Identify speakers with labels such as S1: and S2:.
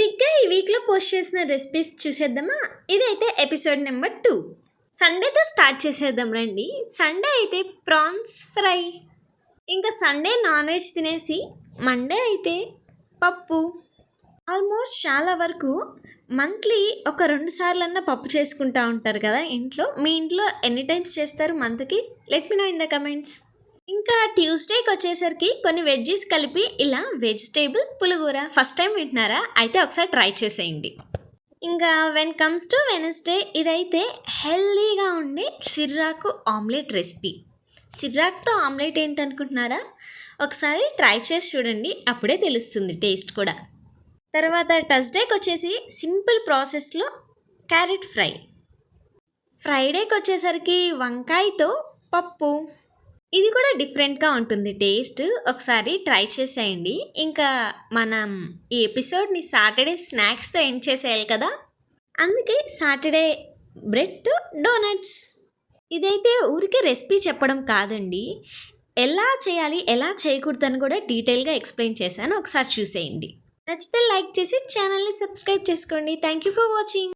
S1: క్విక్గా ఈ వీక్లో పోస్ట్ చేసిన రెసిపీస్ చూసేద్దామా. ఇదైతే ఎపిసోడ్ నెంబర్ 2. సండేతో స్టార్ట్ చేసేద్దాం రండి. సండే అయితే ప్రాన్స్ ఫ్రై. ఇంకా సండే నాన్ వెజ్ తినేసి మండే అయితే పప్పు. ఆల్మోస్ట్ చాలా వరకు మంత్లీ ఒక 2 సార్లన్నా పప్పు చేసుకుంటూ ఉంటారు కదా ఇంట్లో. మీ ఇంట్లో ఎన్ని టైమ్స్ చేస్తారు మంత్కి? Let me know in the comments. ఇంకా ట్యూస్డేకి వచ్చేసరికి కొన్ని వెజ్జీస్ కలిపి ఇలా వెజిటేబుల్ పులిహోర. ఫస్ట్ టైం వింటున్నారా? అయితే ఒకసారి ట్రై చేసేయండి. ఇంకా వెన్ కమ్స్ టు వెనస్డే, ఇదైతే హెల్దీగా ఉండే సిర్రాకు ఆమ్లెట్ రెసిపీ. సిర్రాకుతో ఆమ్లెట్ ఏంటనుకుంటున్నారా? ఒకసారి ట్రై చేసి చూడండి, అప్పుడే తెలుస్తుంది టేస్ట్ కూడా. తర్వాత థర్స్డేకి వచ్చేసి సింపుల్ ప్రాసెస్లో క్యారెట్ ఫ్రై. ఫ్రైడేకి వచ్చేసరికి వంకాయతో పప్పు. ఇది కూడా డిఫరెంట్గా ఉంటుంది టేస్ట్, ఒకసారి ట్రై చేసేయండి. ఇంకా మనం ఈ ఎపిసోడ్ని సాటర్డే స్నాక్స్తో ఎండ్ చేసేయాలి కదా, అందుకే సాటర్డే బ్రెడ్తో డోనట్స్. ఇదైతే ఊరికే రెసిపీ చెప్పడం కాదండి, ఎలా చేయాలి ఎలా చేయకూడదని కూడా డీటెయిల్గా ఎక్స్ప్లెయిన్ చేశాను, ఒకసారి చూసేయండి. నచ్చితే లైక్ చేసి ఛానల్ని సబ్స్క్రైబ్ చేసుకోండి. Thank you for watching.